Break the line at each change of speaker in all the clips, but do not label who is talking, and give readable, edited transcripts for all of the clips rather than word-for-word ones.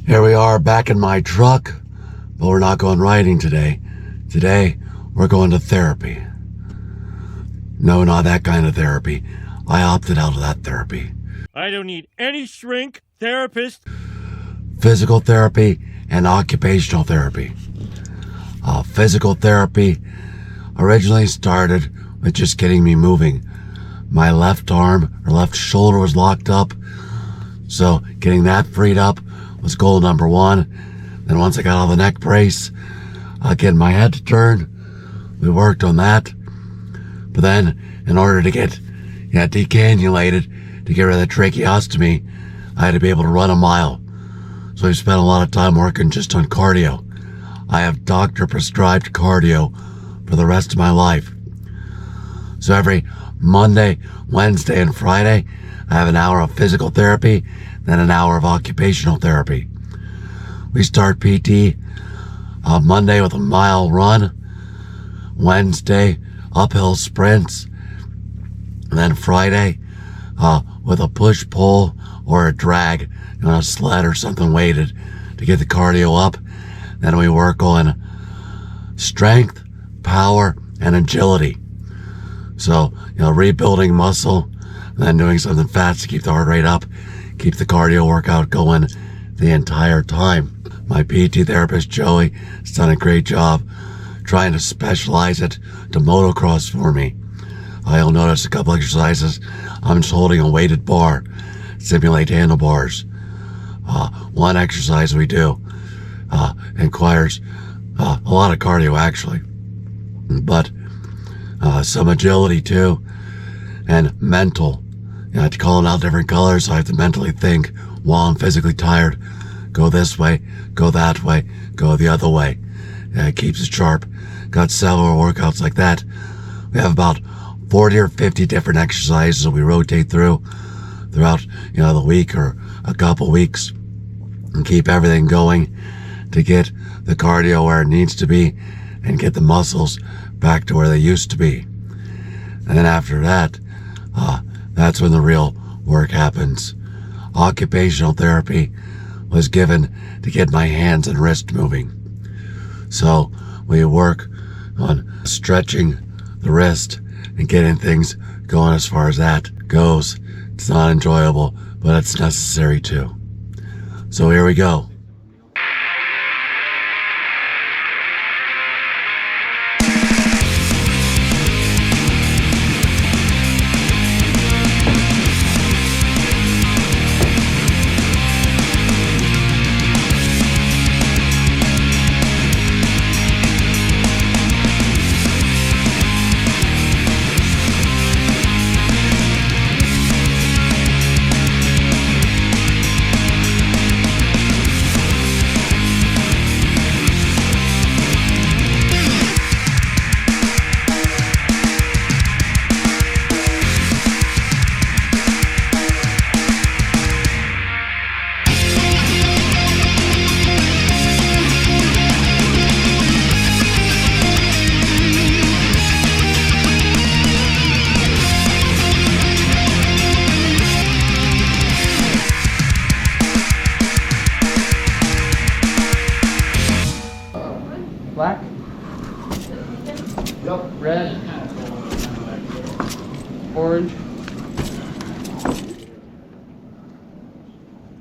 Here we are back in my truck, but we're not going riding today. Today, we're going to therapy. No, not that kind of therapy. I opted out of that therapy.
I don't need any shrink therapist.
Physical therapy and occupational therapy. Physical therapy originally started with just getting me moving. My left arm or left shoulder was locked up, so getting that freed up was goal number one. Then once I got all the neck brace, getting my head to turn, we worked on that. But then, in order to get decannulated, to get rid of the tracheostomy, I had to be able to run a mile. So I spent a lot of time working just on cardio. I have doctor-prescribed cardio for the rest of my life. So every Monday, Wednesday, and Friday, I have an hour of physical therapy, then an hour of occupational therapy. We start PT Monday with a mile run, Wednesday uphill sprints, and then Friday with a push-pull or a drag on a sled or something weighted to get the cardio up. Then we work on strength, power, and agility. So, rebuilding muscle, and then doing something fast to keep the heart rate up, keep the cardio workout going the entire time. My PT therapist, Joey, has done a great job trying to specialize it to motocross for me. I'll notice a couple exercises, I'm just holding a weighted bar, simulate handlebars. One exercise we do requires a lot of cardio actually, but some agility too, and mental. I have to call out different colors, so I have to mentally think while I'm physically tired. Go this way, go that way, go the other way. It keeps us sharp. Got several workouts like that. We have about 40 or 50 different exercises that we rotate throughout the week or a couple weeks, and keep everything going to get the cardio where it needs to be and get the muscles back to where they used to be. And then after that, that's when the real work happens. Occupational therapy was given to get my hands and wrist moving. So we work on stretching the wrist and getting things going as far as that goes. It's not enjoyable, but it's necessary too. So here we go.
Black, red, orange.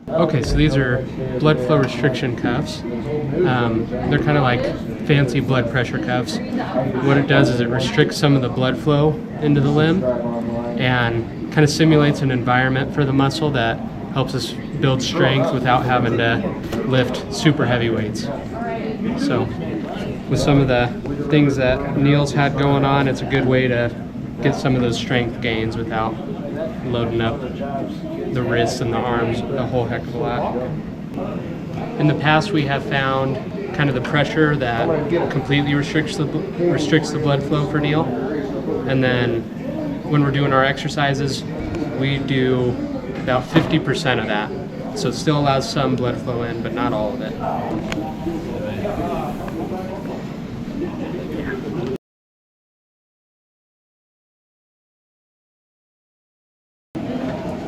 Okay, so these are blood flow restriction cuffs. They're kind of like fancy blood pressure cuffs. What it does is it restricts some of the blood flow into the limb and kind of simulates an environment for the muscle that helps us build strength without having to lift super heavy weights. So with some of the things that Neil's had going on, it's a good way to get some of those strength gains without loading up the wrists and the arms a whole heck of a lot. In the past, we have found kind of the pressure that completely restricts the blood flow for Neil. And then when we're doing our exercises, we do about 50% of that. So it still allows some blood flow in, but not all of it.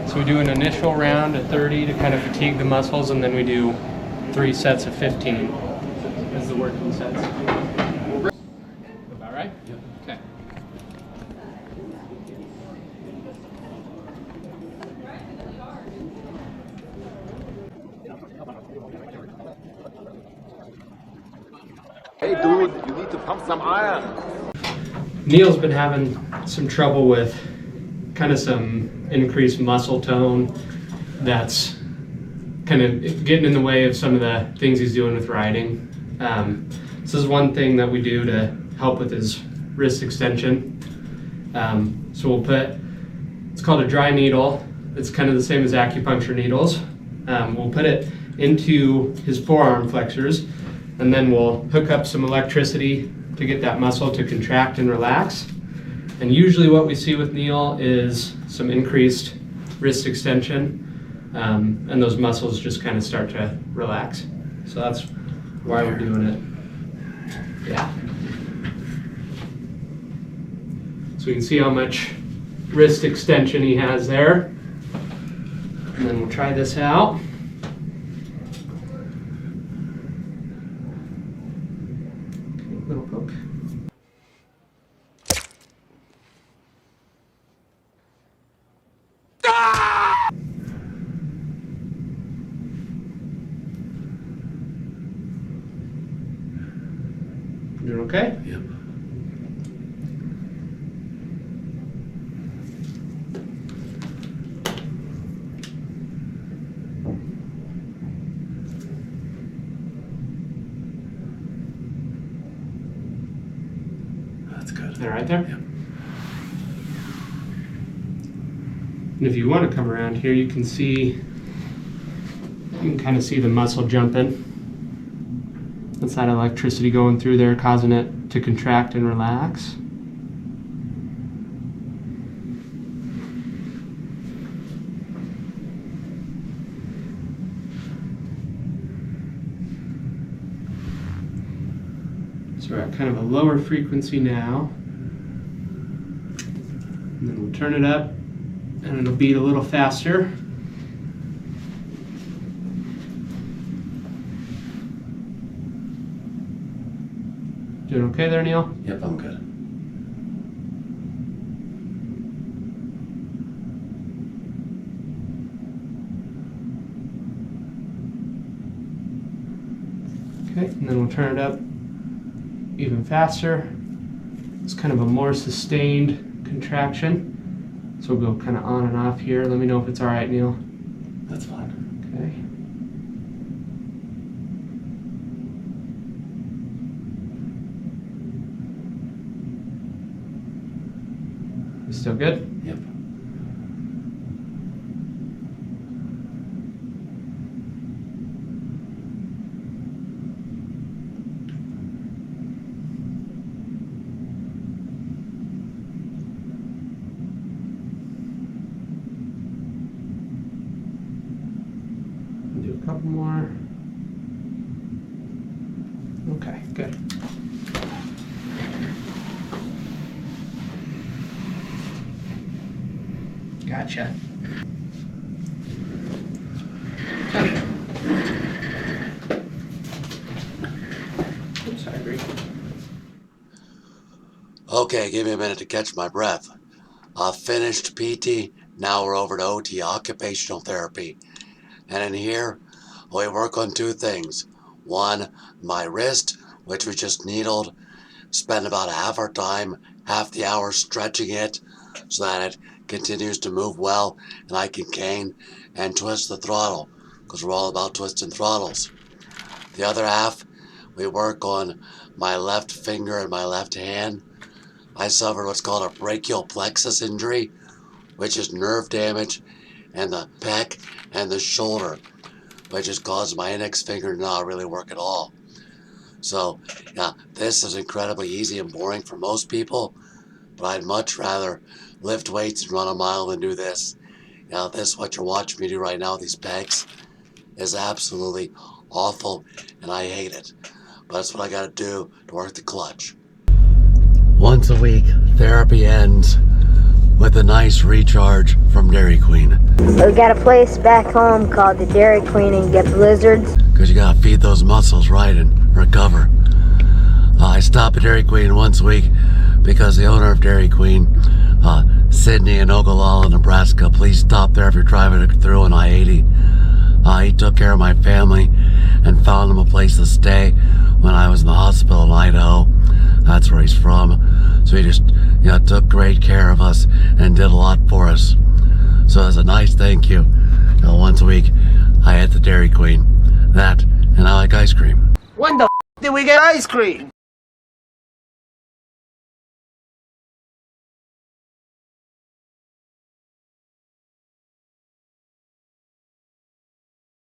So we do an initial round at 30 to kind of fatigue the muscles, and then we do 3 sets of 15 as the working sets. About right? Yep. Okay.
Hey dude, you need to pump some iron.
Neil's been having some trouble with kind of some increased muscle tone that's kind of getting in the way of some of the things he's doing with riding. This is one thing that we do to help with his wrist extension. So we'll put, it's called a dry needle. It's kind of the same as acupuncture needles. We'll put it into his forearm flexors, and then we'll hook up some electricity to get that muscle to contract and relax. And usually what we see with Neil is some increased wrist extension, and those muscles just kind of start to relax. So that's why we're doing it. Yeah. So you can see how much wrist extension he has there. And then we'll try this out. Okay, little poke. Doing okay?
Yep. That's good.
They're right there?
Yep.
And if you want to come around here, you can kind of see the muscle jumping. That's that electricity going through there, causing it to contract and relax. So we're at kind of a lower frequency now. And then we'll turn it up, and it'll beat a little faster. Doing okay there, Neil?
Yep, I'm good.
Okay, and then we'll turn it up even faster. It's kind of a more sustained contraction. So we'll go kind of on and off here. Let me know if it's all right, Neil.
That's fine.
Okay. You still good?
Yep.
Do a couple more. Okay, good. Gotcha. Okay. Oops, I agree.
Okay, give me a minute to catch my breath. Finished PT, now we're over to OT, Occupational Therapy. And in here, we work on 2 things. One, my wrist, which we just needled. Spend about half our time, half the hour stretching it so that it continues to move well and I can cane and twist the throttle, because we're all about twisting throttles. The other half, we work on my left finger and my left hand. I suffered what's called a brachial plexus injury, which is nerve damage in the pec and the shoulder, which has caused my index finger to not really work at all. So, yeah, this is incredibly easy and boring for most people, but I'd much rather lift weights and run a mile than do this. Now, this, what you're watching me do right now, these pegs, is absolutely awful, and I hate it. But that's what I gotta do to work the clutch. Once a week, therapy ends with a nice recharge from Dairy Queen.
We got a place back home called the Dairy Queen in Get Blizzards.
because you gotta feed those muscles right and recover. I stop at Dairy Queen once a week because the owner of Dairy Queen, Sidney in Ogallala, Nebraska, please stop there if you're driving through on I-80. He took care of my family and found him a place to stay when I was in the hospital in Idaho. That's where he's from. So he just, took great care of us and did a lot for us. So as a nice thank you, once a week, I hit the Dairy Queen. That, and I like ice cream.
When the did we get ice cream?